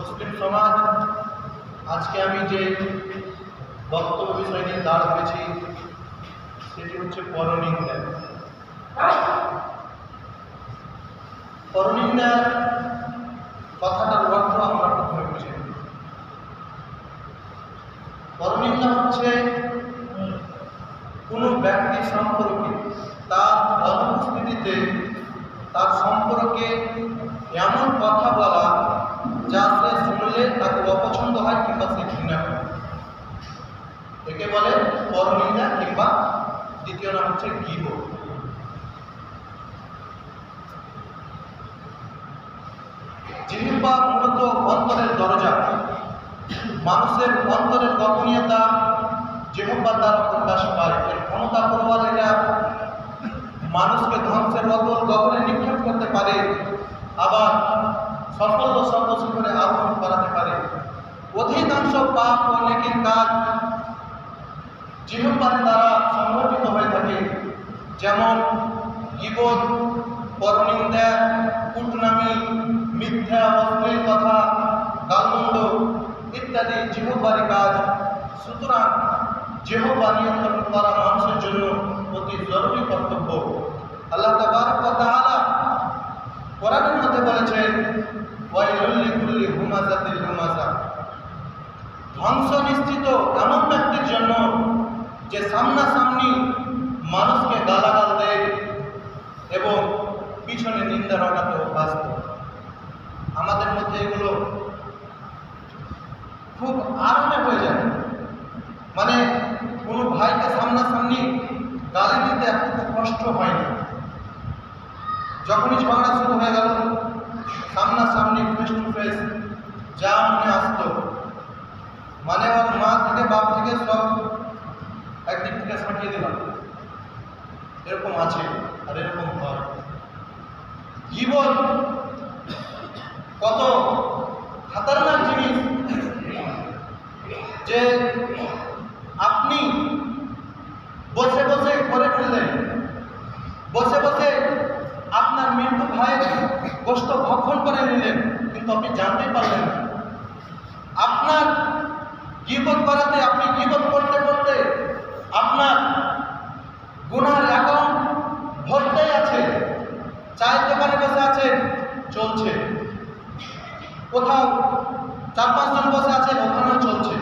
মুসলিম সমাজ আজকে আমি যে বক্তব্য বিষয় নিয়ে দাঁড় করেছি সেটি হচ্ছে পরনিন্দা। পরনিন্দা কথাটার অর্থ আমরা প্রথমে বুঝি। পরনিন্দা হচ্ছে কোনো ব্যক্তি সম্পর্কে তার অনুপস্থিতিতে তার সম্পর্কে এমন কথা বলা যা সে শুনলে তাকে অপছন্দ হয় কিংবা সে ঘৃণা করে, একে বলে পরনিন্দা, কিংবা দ্বিতীয় নাম হচ্ছে গীবত। জিহ্বা মূলত অন্তরের দরজা। মানুষের অন্তরের গোপনীয়তা জিহ্বা দ্বারা প্রকাশ পায়। এর ক্ষমতা প্রবল, এটা মানুষকে ধ্বংসের অতল গগনে নিক্ষেপ করতে পারে, আবার সফল ও সর্বশিখরে আরোহণ করাতে পারে। অধিকাংশ পাপ ও নেকির কাজ জিহ্বার দ্বারা সংঘটিত হয়ে থাকে, যেমন গীবত, পরনিন্দা, কূটনামি, মিথ্যা অশ্লীল কথা, গালমন্দ ইত্যাদি জিহ্বারই কাজ। সুতরাং জিহ্বা নিয়ন্ত্রণ করা মানুষের জন্য অতি জরুরি কর্তব্য। আল্লাহ তাবারক ওয়া তাআলা কোরআনের মধ্যে বলেছেন, ওয়াইলুল লিকুল্লি হুমাযাতিল লুমাযা, ধ্বংস নিশ্চিত এমন ব্যক্তির জন্য যে সামনাসামনি মানুষকে গালাগাল দেয় এবং পিছনে নিন্দা রটাতে অভ্যস্ত। আমাদের মধ্যে এগুলো খুব আরামে হয়ে যায়। মানে কোনো ভাইকে সামনাসামনি গালি দিতে একটু কষ্ট হয় না। যখনই ঝগড়া শুরু হয়ে গেল, সামনাসামনি ফেস টু ফেস যা মনে আসতো, মানে ওর মা থেকে বাপ থেকে সব একদিক থেকে সাঁটিয়ে দিলাম, এরকম আছে আর এরকম হয়। গীবত কত খতরনাক জিনিস যে আপনি বসে বসে করে ফেললেন, বসে বসে আপনার মৃত্যু ভাইয়ের গোশত ভক্ষণ করে নিলেন, কিন্তু আপনি জানতেই পারলেন না। আপনার গীবত করাতে, আপনি গীবত করতে করতে আপনার গুনার অ্যাকাউন্ট ভরতেই আছে। চায়ের দোকানে বসে আছেন, চলছে। কোথাও 4-5 জন বসে আছেন, ওখানেও চলছে।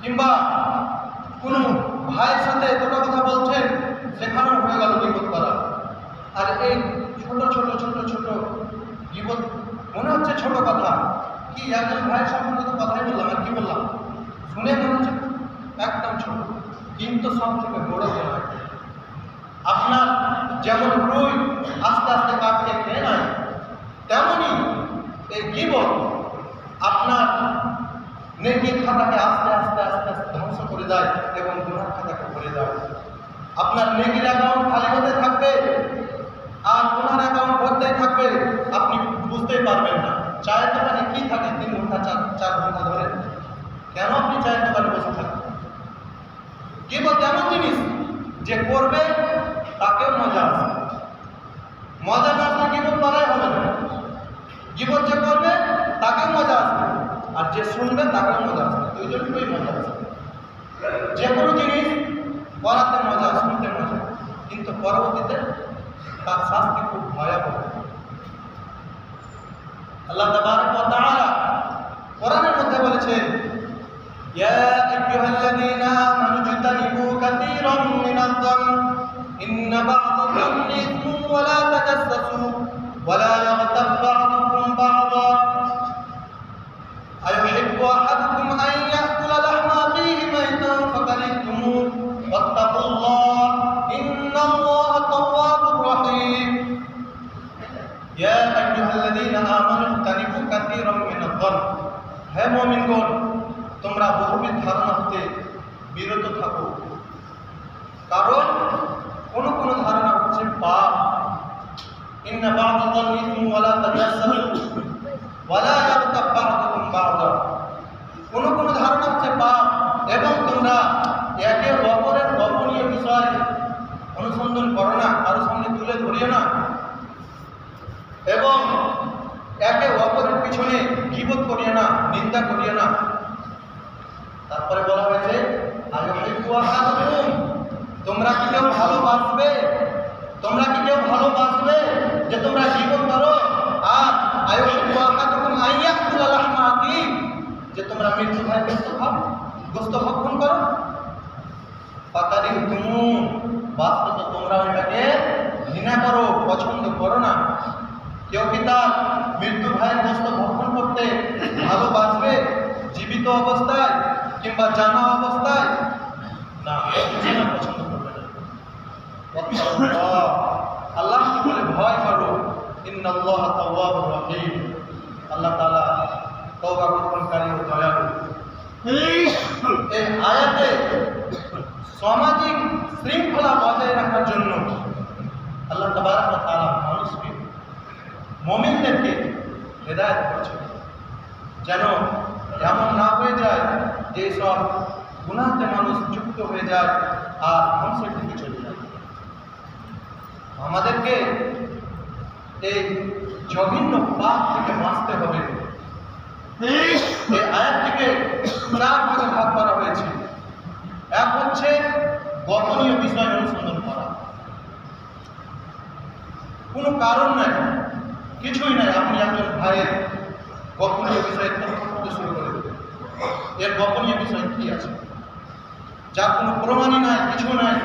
কিংবা কোনো ভাইয়ের সাথে দুটো কথা বলছেন, সেখানেও হয়ে গেল গীবত করা। আর এই ছোট ছোট ছোট ছোট গীবত মনে হচ্ছে ছোট কথা, কি একজন ভাইয়ের সম্পর্কে তো কথাই বললাম, আর কি বললাম, শুনে মনে হচ্ছে একদম ছোট, কিন্তু সব থেকে বড় নয়। আপনার যেমন রুই আস্তে আস্তে কাটকে খেয়ে নেয়, তেমনই এই গীবত আপনার নেকির খাতাকে আস্তে আস্তে আস্তে আস্তে ধ্বংস করে দেয় এবং গুনার খাতাকে ভরে দেয়। আপনার নেকির অ্যাকাউন্ট খালি হতে থাকবে আর গুনার অ্যাকাউন্ট ভরতেই থাকবে, আপনি বুঝতেই পারবেন না। চায়ের দোকানে কি থাকে 3 ঘন্টা 4 ঘন্টা ধরে, কেন আপনি চায়ের দোকানে বসে থাকবেন? গীবত এমন জিনিস যে করবে তাকেও মজা আসবে, মজা না আসলে গীবত করাই হবে না। গীবত যে করবে তাকেও মজা আসবে, আর যে শুনবে তাকেও মজা আসবে, দুইজনকেই মজা আসবে। যে কোনো জিনিস করাতে মজা, শুনতে মজা, কিন্তু পরবর্তীতে তার শাস্তি খুব ভয়াবহ। আল্লাহ তাবারক ওয়া তাআলা কোরআনের মধ্যে বলেছেন, ইয়া আইয়ুহাল্লাযীনা আমানু ইজতানিবু কাসীরাম মিনায-যন্ন ইন্না বা'দায-যন্নি ইসমুন ওয়া লা তাজাসসাসু ওয়া লা ইয়াগতাব বা'দুকুম বা'দা আইয়ুহিব্বু আহাদুকুম আন ইয়াকুলা লাহমা আখীহি মাইতান ফাকারিহতুমুহু ওয়াত্তাকুল্লাহ ইন্নাল্লাহা তাওয়াবুর রাহিম। ইয়া আইয়ুহাল্লাযীনা আমানু ইজতানিবু কাসীরাম মিনায-যন্ন, হে মুমিনগণ, তোমরা বহুবিধ ধারণা হতে বিরত থাকো, কারণ কোন কোন ধারণা হচ্ছে পাপ। ইন্না বা'দায-যন্নি ইসমুন ওয়া লা তাজাসসাসু ওয়া লা ইয়াগতাব বা'দুকুম বা'দা, কোন কোন ধারণা হচ্ছে পাপ, এবং তোমরা একে অপরের গোপনীয় বিষয় অনুসন্ধান করো না, কারো সামনে তুলে ধরিও না, এবং একে অপরের পিছনে গীবত করিয়ে না, নিন্দা করিয়ে না। তারপরে বলা হয়েছে আয়ুহিব্বু আহাদুকুম, তোমরা কি কেউ ভালোবাসবে? তোমরা কি কেউ ভালোবাসবে যে তোমরা গীবত করো? আর আয়ুহিব্বু আহাদুকুম আইয়াকুলা লাহমা আখি, যে তোমরা মৃত্যু ভাই গোশত ভক্ষণ করো। ফাকারিহতুমু, বাস্তব তোমরা এটাকে ঘৃণা করো, পছন্দ করো না। কেউ কি তার মৃত্যু ভাইয়ের গোশত ভক্ষণ করতে ভালোবাসবে জীবিত অবস্থায় কিংবা জানা অবস্থায়? না, পছন্দ করবে না। আল্লাহ কি বলে? ভয় করো। ইন্নাল্লাহা তাওয়াবুর রহিম, আল্লাহ তাআলা তওবা গ্রহণকারী ও দয়ালু। এই আয়াতে সামাজিক শৃঙ্খলা বজায় রাখার জন্য আল্লাহ তাবারক ওয়া তাআলা মানুষকে, মুমিনদেরকে হেদায়েত করছেন, যেন এমন না হয়ে যায় যে সব গুনাহতে মানুষ যুক্ত হয়ে যায় আর ধ্বংসের দিকে চলে যায়। আমাদেরকে এই জঘন্য পাপ থেকে বাঁচতে হবে। এই আয়াতটিকে 4 ভাগে ভাগ করা হয়েছে। এক হচ্ছে গোপনীয় বিষয় অনুসন্ধান করা, কোনো কারণ নাই, কিছুই নাই, আপনি একজন ভাইয়ের গোপনীয় বিষয়ে তথ্য করতে শুরু করে দেবেন। এর গোপনীয় বিষয় কি আছে? যার কোনো প্রমাণই নাই, কিছু নাই,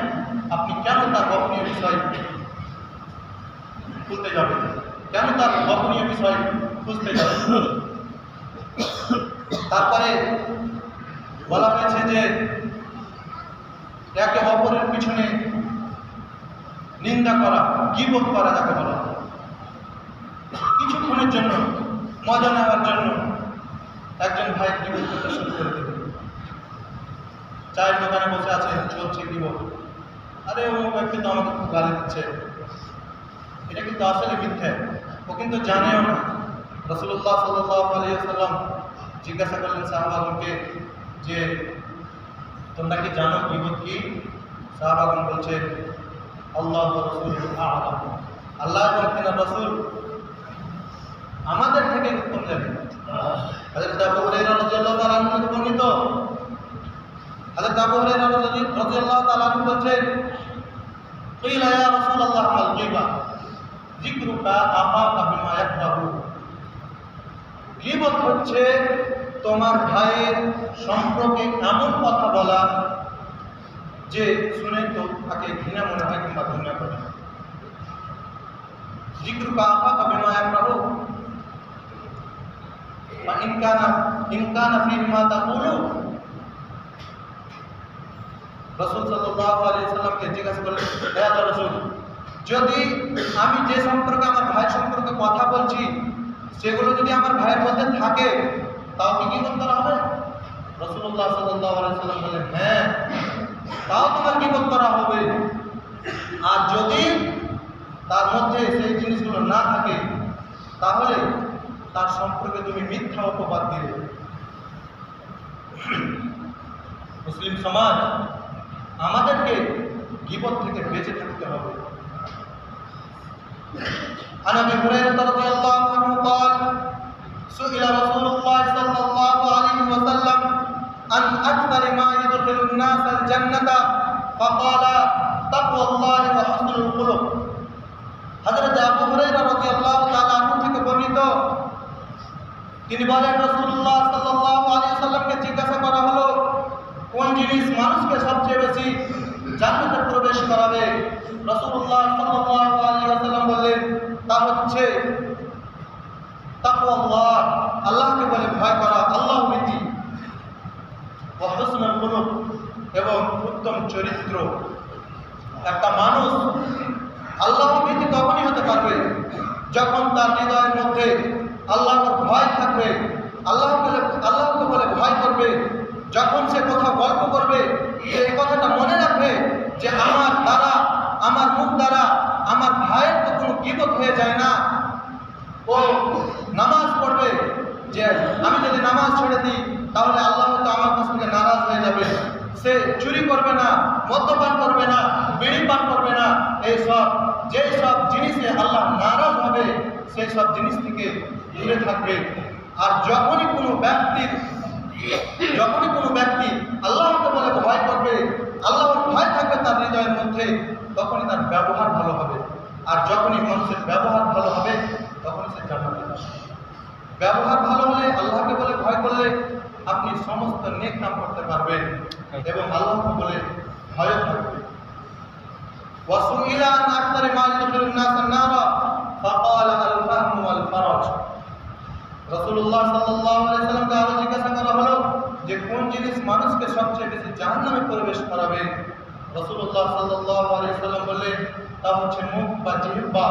আপনি কেন তার গোপনীয় বিষয় খুলতে যাবেন? কেন তার গোপনীয় বিষয় খুঁজতে যাবেন? তারপরে বলা হয়েছে যে একে অপরের পিছনে নিন্দা করা, গীবত করা যাকে বলা হয়। কিছুক্ষণের জন্য, মজা নেওয়ার জন্য একজন ভাই গীবত করতে শুরু করে দেবে। চায়ের দোকানে বসে আছে, চলছে গীবত, আরে ও ব্যক্তি তো আমাকে খুব গালি দিচ্ছে, এটা কিন্তু আসলে মিথ্যা, ও কিন্তু জানেও না। রাসূলুল্লাহ সাল্লাল্লাহু আলাইহি ওয়াসাল্লাম জিজ্ঞাসা করলেন সাহাবাগণকে যে তোমরা কি জানো গীবত কি? সাহাবাগণ বলছে আল্লাহ ওয়া রাসূলুহু আ'লাম, আল্লাহ এবং তার রাসূল আমাদের থেকে উত্তম জানেন। হযরত আবু হুরায়রা রাদিয়াল্লাহু তাআলা আনহু থেকে বর্ণিত, হযরত আবু হুরায়রা রাদিয়াল্লাহু তাআলা আনহু বলেন কিলা ইয়া রাসূলুল্লাহ আল গীবা যিকরুকা আখাকা বিমা ইয়াকরাহু, গীবত হচ্ছে তোমার ভাইয়ের সম্পর্কে এমন কথা বলা যে শুনে তো তাকে ঘৃণা মনে হয় কিংবা ঘৃণা করে। যিকরুকা আখাকা বিমা ইয়াকরাহু বা ইনকানা ফি মা তাকুলু, রাসূল সাল্লাল্লাহু আলাইহি ওয়াসাল্লামকে জিজ্ঞাসা করলেন, হে আল্লাহর রাসূল, যদি আমি যে সম্পর্কে আমার ভাই সম্পর্কে কথা বলছি সেগুলো যদি আমার ভাইয়ের মধ্যে থাকে তাও কি গীবত করা হবে? রাসূলুল্লাহ সাল্লাল্লাহু আলাইহি ওয়াসাল্লাম বললেন, হ্যাঁ, তাও তোমার গীবত করা হবে। আর যদি তার মধ্যে সেই জিনিসগুলো না থাকে তাহলে তার সম্পর্কে তুমি মিথ্যা অপবাদ দিলে। মুসলিম সমাজ আমাদেরকে গীবত থেকে বেঁচে থাকতে হবে। عن ابي هريره رضي الله عنه قال سئل رسول الله صلى الله عليه وسلم عن اكثر ما يدخل الناس الجنه فقال تقوى الله وحسن الخلق। হযরত আবু হুরায়রা রাদিয়াল্লাহু তাআলা আনহু থেকে বর্ণিত, তিনি বলেন রাসূলুল্লাহ সাল্লাল্লাহু আলাইহি ওয়াসাল্লামকে জিজ্ঞাসা করা হলো কোন জিনিস মানুষকে সবচেয়ে বেশি জান্নাতে প্রবেশ করাবে? রাসূলুল্লাহ সাল্লাল্লাহু আলাইহি ওয়াসাল্লাম বললেন তা হচ্ছে তাকওয়াল্লাহ, আল্লাহকে বলে ভয় করা, আল্লাহ ভীতি, ওয়া হুসনুল খুলুক, এবং উত্তম চরিত্র। একটা মানুষ আল্লাহ ভীতি তখনই হতে পারবে যখন তার হৃদয়ের মধ্যে আল্লাহর ভয় থাকবে, আল্লাহকে বলে ভয় করবে। যখন সে কোথাও গল্প করবে সে এই কথাটা মনে রাখবে যে আমার দ্বারা, আমার মুখ দ্বারা আমার ভাইয়ের তো কোনো গীবত হয়ে যায় না। ও নামাজ পড়বে যে আমি যদি নামাজ ছেড়ে দিই তাহলে আল্লাহ তো আমার কাছ থেকে নারাজ হয়ে যাবে। সে চুরি করবে না, মদ্যপান করবে না, বিড়ি পান করবে না। যেই সব জিনিসে আল্লাহ নারাজ হবে সেই সব জিনিস থেকে দূরে থাকবে। আর যখনই কোনো ব্যক্তি আল্লাহকে বলে ভয় করবে, আল্লাহর ভয় থাকবে তার হৃদয়ের মধ্যে, তখনই তার ব্যবহার ভালো হবে। আর যখনই মানুষের ব্যবহার ভালো হবে তখনই সে জান্নাতে যাবে। ব্যবহার ভালো হলে, আল্লাহকে বলে ভয় করলে আপনি সমস্ত নেক কাম করতে পারবেন এবং আল্লাহকে বলে ভয় থাকবে। ওয়াসুইলা আন আকতারি মা ইদখিলুন নাস আন-নারা ফাকালা আল-ফাহম ওয়াল ফারাজ। রাসূলুল্লাহ সাল্লাল্লাহু আলাইহি সাল্লামকে আরো জিজ্ঞাসা করা হলো যে কোন জিনিস মানুষকে সবচেয়ে বেশি জাহান্নামে প্রবেশ করাবে। রাসূলুল্লাহ সাল্লাল্লাহু আলাইহি সাল্লাম বললেন তা হচ্ছে মুখ বা জিহ্বা,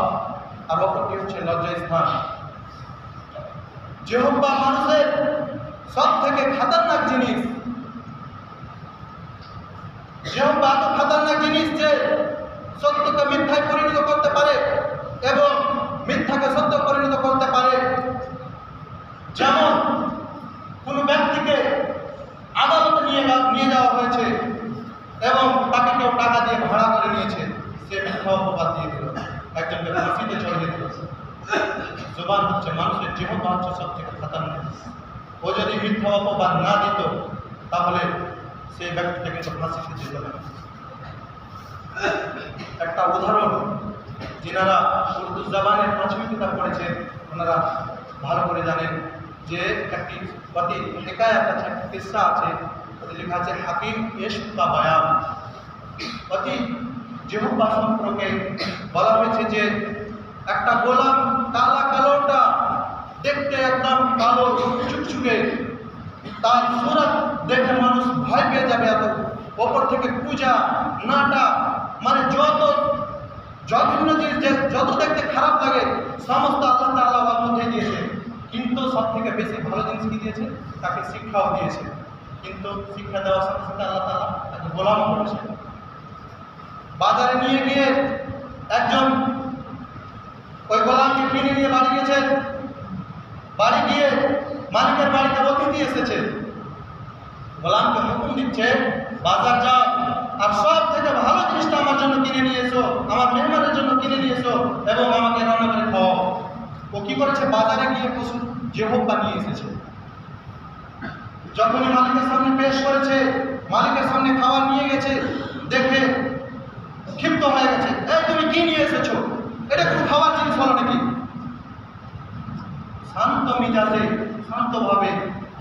আর অপরটি হচ্ছে লজ্জাস্থান। জিহ্বা মানুষের সব থেকে খতরনাক জিনিস। জিহ্বা তো খতরনাক জিনিস যে সত্যকে মিথ্যায় পরিণত করতে পারে এবং মিথ্যাকে সত্য পরিণত করতে পারে। যেমন কোনো ব্যক্তিকে আদালতে নিয়ে যাওয়া হয়েছে এবং তাকে কেউ টাকা দিয়ে ভাড়া করে নিয়েছে, সে মিথ্যা অপবাদ দিয়ে দিল, একজনকে ফাঁসিতে চড়িয়ে দিল। জবান হচ্ছে মানুষের জিহ্বা হচ্ছে সব থেকে খতরনাক। ও যদি মিথ্যা অপবাদ না দিত তাহলে সেই ব্যক্তিকে কিন্তু ফাঁসিতে যেত না। একটা উদাহরণ, যিনারা উর্দু জবানের 5वीं কিতাব পড়েছেন ওনারা ভালো করে জানেন যে একটি অতি হিকায়াত আছে, একটা কিস্সা আছে, লেখা আছে হাকিম ইশক কা বয়ান। অতি জিহ্বা সম্পর্কে বলা হয়েছে যে একটা গোলাম কালোটা দেখতে একদম কালো চুকচুকে, তার সুরত দেখে মানুষ ভয় পেয়ে যাবে। এত ওপর থেকে পূজা নাটা মানে যত বিভিন্ন জিনিস যত দেখতে খারাপ লাগে সমস্ত আল্লাহ তাআলা ওর মধ্যে দিয়েছে। কিন্তু সব থেকে বেশি ভালো জিনিস কি দিয়েছে? তাকে শিক্ষাও দিয়েছে। কিন্তু শিক্ষা দেওয়ার সাথে সাথে আল্লাহ তাআলা তাকে গোলাম করেছে। বাজারে নিয়ে গিয়ে একজন ওই গোলামকে কিনে নিয়ে বাড়ি গেছেন। বাড়ি গিয়ে মালিকের বাড়িতে অতিথি এসেছে, গোলামকে হুকুম দিচ্ছে বাজার যাও আর সব থেকে ভালো জিনিসটা আমার জন্য কিনে নিয়ে এসো, আমার মেহমানের জন্য কিনে নিয়ে এসো এবং আমাকে রান্না করে খাওয়াও। ও কি করেছে? বাজারে গিয়ে পশুর জিহ্বা নিয়ে এসেছে। যখনই মালিকের সামনে পেশ করেছে, মালিকের সামনে খাবার নিয়ে গেছে, দেখে ক্ষিপ্ত হয়ে গেছে, এই তুমি কি নিয়ে এসেছো? এটা কোনো খাওয়ার জিনিস হলো নাকি? শান্ত মিজাজে শান্তভাবে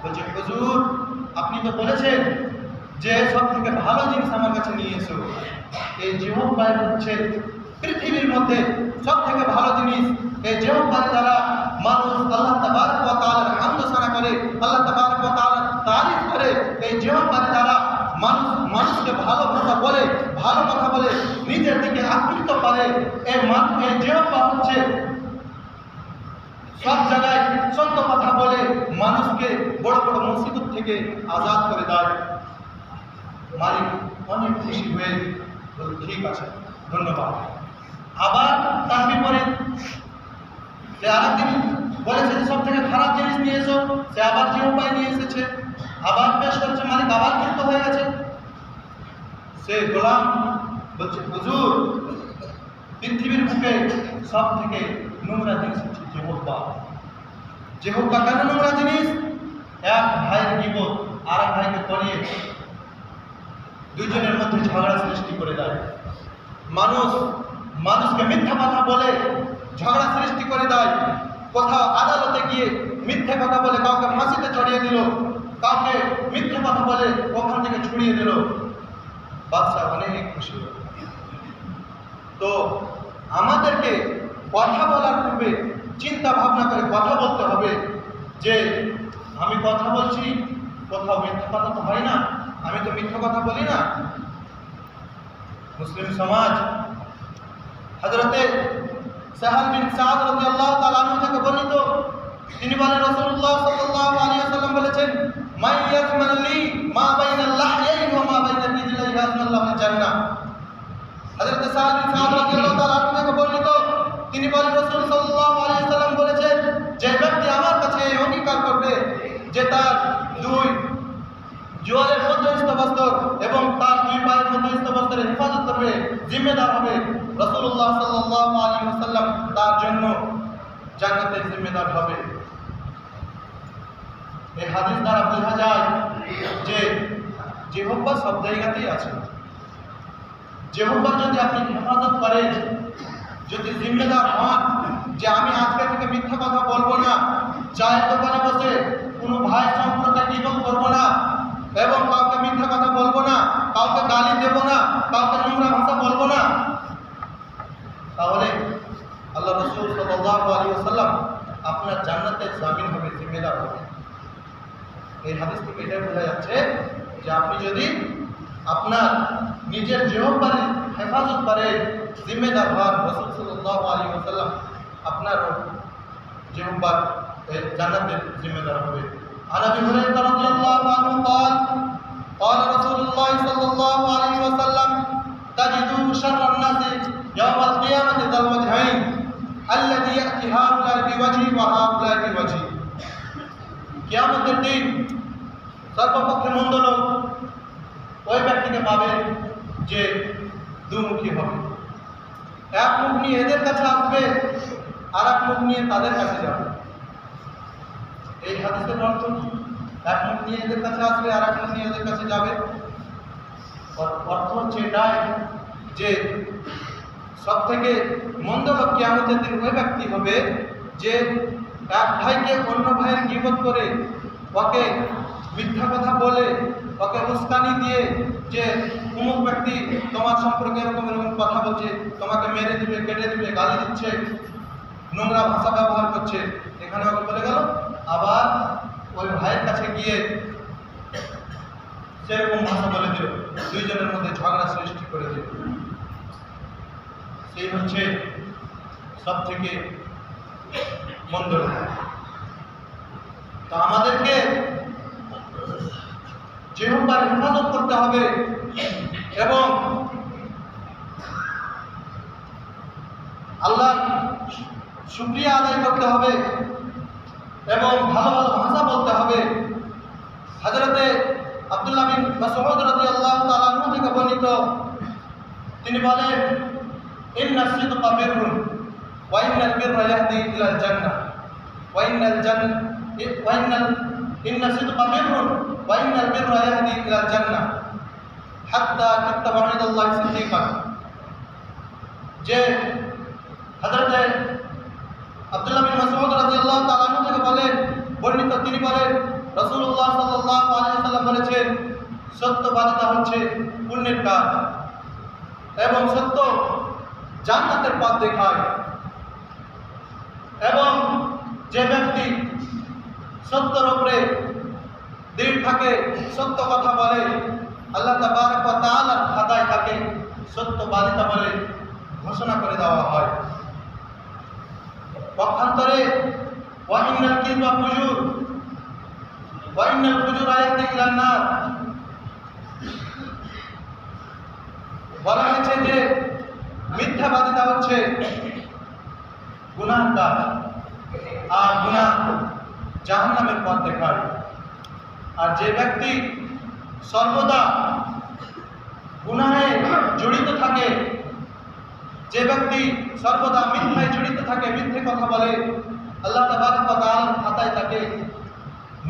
বলছে, হুজুর আপনি তো বলেছেন যে সব থেকে ভালো জিনিস আমার কাছে নিয়ে এসো। এই জিহ্বা হচ্ছে পৃথিবীর মধ্যে সব থেকে ভালো জিনিস। এই জিহ্বার দ্বারা মানুষ আল্লাহ তাবারক ওয়া তাআলার হামদ সানা করে, আল্লাহ তাবারক ওয়া তাআলার তারিফ করে। এই জিহ্বার দ্বারা মানুষকে ভালো কথা বলে, ভালো কথা বলে নিজের দিকে আকৃষ্ট করে। এই জিহ্বা হচ্ছে সব জায়গায় সত্য কথা বলে মানুষকে বড় বড় মুসিবত থেকে আজাদ করে দেয়। মালিক অনেক খুশি হয়ে বলে, ঠিক আছে ধন্যবাদ। আবার তার বিপরীত সে আরেকদিন বলেছে যে সব থেকে খারাপ জিনিস নিয়ে এসো, সে আবার জিহ্বায় নিয়ে এসেছে, আবার পেশ করছে, মালিক আবার ক্ষিপ্ত হয়ে গেছে। সে গোলাম বলছে, হুজুর পৃথিবীর বুকে সব থেকে নোংরা জিনিস হচ্ছে জিহ্বা। জিহ্বা কেন নোংরা জিনিস? এক ভাইয়ের গীবত আর এক ভাইকে তলিয়ে দুইজনের মধ্যে ঝগড়া সৃষ্টি করে দেয়। মানুষকে মিথ্যা কথা বলে ঝগড়া সৃষ্টি করে দেয়। কোথাও আদালতে গিয়ে মিথ্যা কথা বলে কাউকে ফাঁসিতে চড়িয়ে দিল, কাউকে মিথ্যা কথা বলে ওখান থেকে ছুড়িয়ে দিল। বাদশা অনেক খুশি হল। তো আমাদেরকে কথা বলার পূর্বে চিন্তা ভাবনা করে কথা বলতে হবে যে আমি কথা বলছি, কোথাও মিথ্যা কথা তো হয় না, আমি তো মিথ্যা কথা বলি না। মুসলিম সমাজ হযরতে সাহাল বিন সাদ রাদিয়াল্লাহু তাআলা আনহু থেকে বর্ণিত, তিনি বলেন রাসূলুল্লাহ সাল্লাল্লাহু আলাইহি ওয়াসাল্লাম বলেছেন, মান ইয়াজমান লি মা বাইনাল লাহইয়াইন ওয়া মা বাইনা রিজলাইহি ইয়াজমাল্লাহুল জান্নাহ। হযরতে সাহাল বিন সাদ রাদিয়াল্লাহু তাআলা আনহু থেকে বর্ণিত, তিনি বলেন রাসূল সাল্লাল্লাহু আলাইহি ওয়াসাল্লাম বলেছেন, যে ব্যক্তি আমার কাছে অঙ্গীকার করবে যে তার দুই জোয়ালের মধ্যস্থ বস্ত্র এবং তার দুই পায়ের মধ্যস্থ বস্ত্রের হেফাজত করবে, জিম্মেদার হবে, রাসূলুল্লাহ সাল্লাল্লাহু আলাইহি ওয়াসাল্লাম তার জন্য জান্নাতের জিম্মেদার হবে। এই হাদিস দ্বারা বোঝা যায় যে জিহ্বা সব জায়গাতেই আছে। জিহ্বার যদি আপনি হেফাজত করেন, যদি জিম্মেদার হন যে আমি আজকে থেকে মিথ্যা কথা বলবো না, চায়ের দোকানে বসে কোনো ভাই সম্পর্কে গীবত করবো না, এবং কাউকে মিথ্যা কথা বলবো না, কাউকে গালি দেবো না, কাউকে নোংরা ভাষা বলবো না, তাহলে আল্লাহ রাসূল সাল্লাল্লাহু আলাইহি ওয়াসাল্লাম আপনার জান্নাতের জামিন হবে, জিম্মেদার হবে। এই হাদিস থেকে এটা বোঝা যাচ্ছে যে আপনি যদি আপনার নিজের জিহ্বার হেফাজত করে জিম্মেদার হন, রাসূল সাল্লাল্লাহু আলাইহি ওয়াসাল্লাম আপনার জিহ্বার জান্নাতের জিম্মেদার হবে। عن ابي هريره رضي الله عنه قال قال رسول الله صلى الله عليه وسلم تجد شر الناس يوم القيامه ذا الوجهين الذي ياتي هؤلاء بوجهه وهؤلاء بوجهه। কিয়ামতের দিন সর্বপক্ষে মন্দ লোক ওই ব্যক্তিকে পাবে যে দুমুখী হবে, এক মুখ নিয়ে এদের কাছে আসবে, আর এক মুখ নিয়ে তাদের কাছে যাবে। এই হাদিসের অর্থ কি? এক মুখ নিয়ে এদের কাছে আসবে, আর এক মুখ নিয়ে এদের কাছে যাবে। অর্থ হচ্ছে এটাই যে সব থেকে মন্দ লোক কিয়ামতের দিন ওই ব্যক্তি হবে যে এক ভাইকে অন্য ভাইয়ের গীবত করে, ওকে মিথ্যা কথা বলে, ওকে উস্কানি দিয়ে যে অমুক ব্যক্তি তোমার সম্পর্কে এরকম এরকম কথা বলছে, তোমাকে মেরে দিবে, কেটে দিবে, গালি দিচ্ছে, নোংরা ভাষা ব্যবহার করছে, এখানে ওকে বলে গেল, আবার ওই ভাইয়ের কাছে গিয়ে সেরকম ভাষা বলে দিল, দুইজনের মধ্যে ঝগড়া সৃষ্টি করে দিল। সেই হচ্ছে সব থেকে মন্দ। তো আমাদেরকে জিহ্বার হেফাজত করতে হবে এবং আল্লাহর শুকরিয়া আদায় করতে হবে এবং ভালো ভালো ভাষা বলতে হবে। হযরতে আব্দুল্লাহ বিন মাসউদ রাদিয়াল্লাহু তাআলা আনহু থেকে বর্ণিত, তিনি বলেন, ইন্না সিদকা বিররুন ওয়া ইন্নাল বিররা ইয়াহদি ইলাল জান্নাহ ওয়া ইন্না সিদকা বিররুন ওয়া ইন্নাল বিররা ইয়াহদি ইলাল জান্নাহ হাত্তা কাত্তাবা ইনদাল্লাহি সিদ্দিকান। যে হযরতে আব্দুল্লাহ বিন মাসউদ রাদিয়াল্লাহু তাআলা আনহু থেকে বলেন, বর্ণিত, তিনি বলেন, রাসূলুল্লাহ সাল্লাল্লাহু আলাইহি ওয়াসাল্লাম বলেছেন, সত্যবাদিতা হচ্ছে পুণ্যের কাজ এবং সত্য জান্নাতের পথ দেখায়। এবং যে ব্যক্তি সত্যের উপরে দৃঢ় থাকে, সত্য কথা বলে, আল্লাহ তাবারক ওয়া তাআলার খাতায় তাকে সত্যবাদিতা বলে ঘোষণা করে দেওয়া হয়। পক্ষান্তরে ওয়া ইন্নাল কিযবা ফুজুর ওয়া ইন্নাল ফুজুরা ইয়াহদি ইলান নার বলা হয়েছে যে মিথ্যাবাদিতা হচ্ছে গুনাহের কাজ, আর গুনাহ জাহান্নামের পথ দেখায়। আর যে ব্যক্তি সর্বদা গুনাহে জড়িত থাকে, যে ব্যক্তি সর্বদা মিথ্যায় জড়িত থাকে, মিথ্যে কথা বলে, আল্লাহ তাবারক ওয়া তাআলার খাতায় তাকে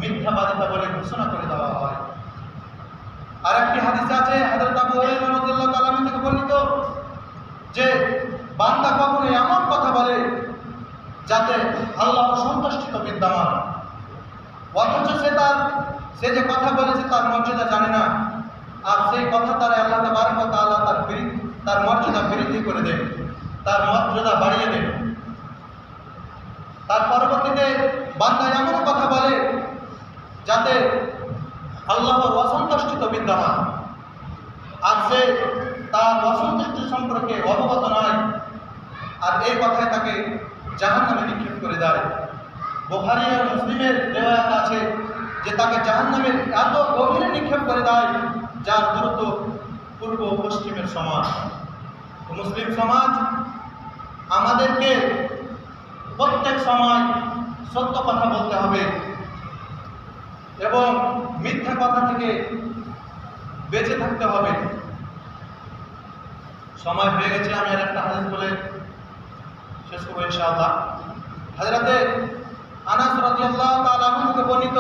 মিথ্যাবাদিতা বলে ঘোষণা করে দেওয়া হয়। আর একটি হাদিস আছে হযরত আবু হুরায়রা রাদিয়াল্লাহু তাআলা থেকে বর্ণিত, যে বান্দা কখনো এমন কথা বলে যাতে আল্লাহ সন্তুষ্টিত বিদ্যমান, অথচ সে যে কথা বলেছে তার মর্যাদা জানে না, আর সেই কথা দ্বারা আল্লাহ তাবারক ওয়া তাআলা তার মর্যাদা বৃদ্ধি করে দেন, তার মর্যাদা বাড়িয়ে দেন। তার পরবর্তীতে বান্দা এমন কথা বলে যাতে আল্লাহর অসন্তুষ্টিত বিদ্যমান, আর সে তার অসন্তুষ্টি সম্পর্কে অবগত নয়, আর এই কথায় তাকে জাহান্নামে নিক্ষেপ করে দেয়। বুখারী আর মুসলিমের রিওয়ায়াত আছে যে তাকে জাহান্নামে এত গভীরে নিক্ষেপ করে দেয় যার দূরত্ব পূর্ব ও পশ্চিমের সমান। মুসলিম সমাজ আমাদেরকে প্রত্যেক সময় সত্য কথা বলতে হবে এবং মিথ্যা কথা থেকে বেঁচে থাকতে হবে। সময় হয়ে গেছে, আমি আর একটা হাদিস বলে শেষ করবো ইনশাআল্লাহ। হযরতে আনাস রাদিয়াল্লাহু তাআলা আনহু থেকে বর্ণিত,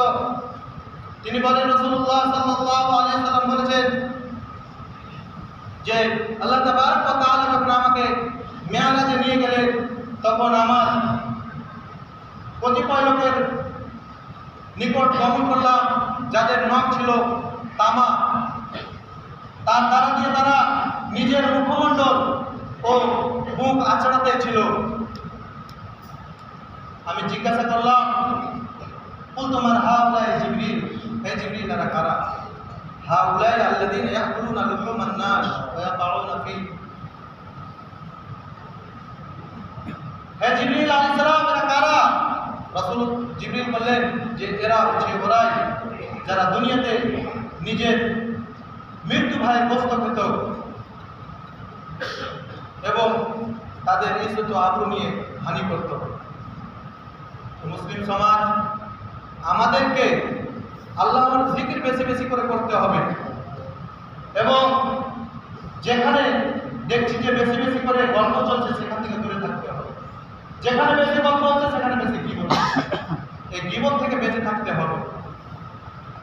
তিনি বলেন রাসূলুল্লাহ সাল্লাল্লাহু আলাইহি ওয়াসাল্লাম বলেছেন যে আল্লাহ তাবারক ওয়া তাআলা যখন আমাকে মেরাজে নিয়ে গেলেন তখন আমার কতিপয় লোকের নিকট গমন করলাম যাদের নখ ছিল তামা, তার দ্বারা দিয়ে তারা নিজের মুখমণ্ডল ও মুখ আচড়াতে ছিল। আমি জিজ্ঞাসা করলাম, কুল তোমার হাউলাই জিবরিল, হে জিবরিল এরা কারা? হাউলাই আল্লাযীনা ইয়াকুলুনা লুহুমান নাস ওয়া ইয়াতাউনা ফি। হে জিবরিল আলাইহিস সালাম এরা কারা? রাসূল জিবরিল বললেন যে এরা হচ্ছে ওরাই যারা দুনিয়াতে নিজের মৃত্যু ভয়ে গোশত খেত এবং তাদের ইজ্জত আবরু নিয়ে হানি করত। মুসলিম সমাজ আমাদেরকে আল্লাহর জিকির বেশি বেশি করে করতে হবে এবং যেখানে দেখছি যে বেশি বেশি করে গল্প চলছে সেখান থেকে দূরে থাকতে হবে। যেখানে বেশি গল্প হচ্ছে সেখানে বেশি গীবত, এই গীবত থেকে বেঁচে থাকতে হবে।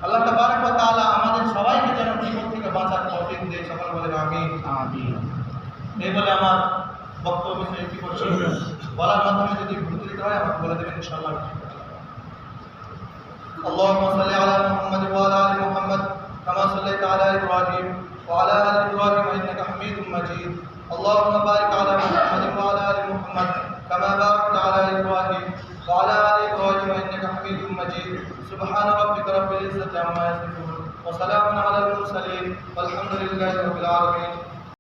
আল্লাহ তাবারক ওয়া তাআলা আমাদের সবাইকে যেন গীবত থেকে বাঁচার তৌফিক দেয়। সকল বলেন আমিন। আমিন। এই বলে আমার বক্তব্য বিষয়ে কি করছি বলার মাধ্যমে যদি ভুল ত্রুটি হয় আমাকে বলে দেবেন ইনশাআল্লাহ। اللهم صل على محمد وعلى ال محمد كما صليت على ابراهيم وعلى ال ابراهيم انك حميد مجيد. اللهم بارك على محمد وعلى ال محمد كما باركت على ابراهيم وعلى ال ابراهيم انك حميد مجيد. سبحان ربك رب العزه عما يصفون وسلام على المرسلين والحمد لله رب العالمين.